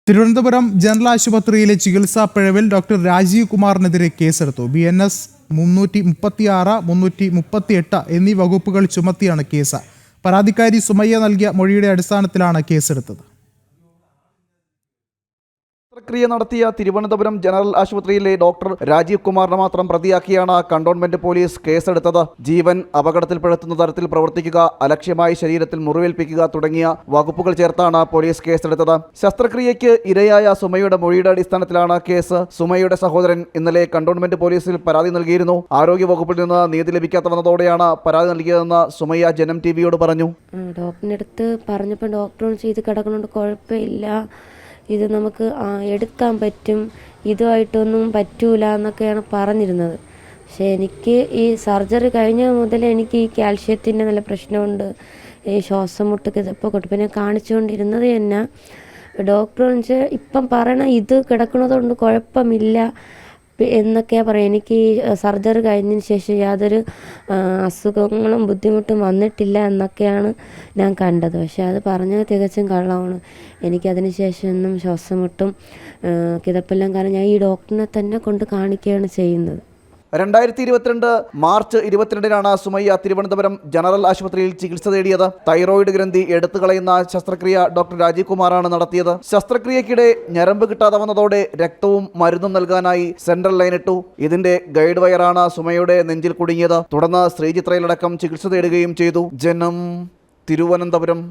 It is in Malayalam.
തിരുവനന്തപുരം ജനറൽ ആശുപത്രിയിലെ ചികിത്സാ പിഴവിൽ ഡോക്ടർ രാജീവ് കുമാറിനെതിരെ കേസെടുത്തു. BNS 336, 338 എന്നീ വകുപ്പുകൾ ചുമത്തിയാണ് കേസ്. പരാതിക്കാരി സുമയ്യ നൽകിയ മൊഴിയുടെ അടിസ്ഥാനത്തിലാണ് കേസെടുത്തത്. ശസ്ത്രക്രിയ നടത്തിയ തിരുവനന്തപുരം ജനറൽ ആശുപത്രിയിലെ ഡോക്ടർ രാജീവ് കുമാറിനെ മാത്രം പ്രതിയാക്കിയാണ് കണ്ടോൺമെന്റ് പോലീസ് കേസെടുത്തത്. ജീവൻ അപകടത്തിൽപ്പെടുത്തുന്ന തരത്തിൽ പ്രവർത്തിക്കുക, അലക്ഷ്യമായി ശരീരത്തിൽ മുറിവേൽപ്പിക്കുക തുടങ്ങിയ വകുപ്പുകൾ ചേർത്താണ് പോലീസ് കേസെടുത്തത്. ശസ്ത്രക്രിയയ്ക്ക് ഇരയായ സുമയുടെ മൊഴിയുടെ അടിസ്ഥാനത്തിലാണ് കേസ്. സുമയുടെ സഹോദരൻ ഇന്നലെ കണ്ടോൺമെന്റ് പോലീസിൽ പരാതി നൽകിയിരുന്നു. ആരോഗ്യ വകുപ്പിൽ നിന്ന് നീതി ലഭിക്കാത്ത വന്നതോടെയാണ് പരാതി നൽകിയതെന്ന് സുമയ്യ ജനം TVയോട് പറഞ്ഞു. ഡോക്ടറിൻ്റെ അടുത്ത് പറഞ്ഞപ്പോൾ ഡോക്ടർ ചെയ്ത് കിടക്കണോണ്ട് കുഴപ്പമില്ല, ഇത് നമുക്ക് എടുക്കാൻ പറ്റും, ഇതുമായിട്ടൊന്നും പറ്റൂല എന്നൊക്കെയാണ് പറഞ്ഞിരുന്നത്. പക്ഷേ എനിക്ക് ഈ സർജറി കഴിഞ്ഞ മുതൽ എനിക്ക് ഈ കാൽഷ്യത്തിൻ്റെ നല്ല പ്രശ്നമുണ്ട്, ഈ ശ്വാസം മുട്ടൊക്കെ ഇപ്പോൾ കൊട്ടു. പിന്നെ കാണിച്ചുകൊണ്ടിരുന്നത് തന്നെ ഡോക്ടർ വെച്ചാൽ ഇപ്പം പറയണ ഇത് കിടക്കുന്നതുകൊണ്ട് കുഴപ്പമില്ല എന്നൊക്കെയാണ് പറയുക. എനിക്ക് ഈ സർജറി കഴിഞ്ഞതിന് ശേഷം യാതൊരു അസുഖങ്ങളും ബുദ്ധിമുട്ടും വന്നിട്ടില്ല എന്നൊക്കെയാണ് ഞാൻ കണ്ടത്. പക്ഷേ അത് പറഞ്ഞത് തികച്ചും കള്ളമാണ്. എനിക്കതിന് ശേഷം ഒന്നും ശ്വാസം മുട്ടും കിതപ്പെല്ലാം, കാരണം ഞാൻ ഈ ഡോക്ടറിനെ തന്നെ കൊണ്ട് കാണിക്കുകയാണ് ചെയ്യുന്നത്. 2022 മാർച്ച് 22-നാണ് സുമയ്യ തിരുവനന്തപുരം ജനറൽ ആശുപത്രിയിൽ ചികിത്സ തേടിയത്. തൈറോയിഡ് ഗ്രന്ഥി എടുത്തു കളയുന്ന ശസ്ത്രക്രിയ ഡോക്ടർ രാജീവ് കുമാറാണ് നടത്തിയത്. ശസ്ത്രക്രിയക്കിടെ ഞരമ്പ് കിട്ടാതെ വന്നതോടെ രക്തവും മരുന്നും നൽകാനായി സെൻട്രൽ ലൈൻ ഇട്ടു. ഇതിന്റെ ഗൈഡ് വയറാണ് സുമയുടെ നെഞ്ചിൽ കുടുങ്ങിയത്. തുടർന്ന് ശ്രീചിത്രയിലടക്കം ചികിത്സ തേടുകയും ചെയ്തു. ജനം, തിരുവനന്തപുരം.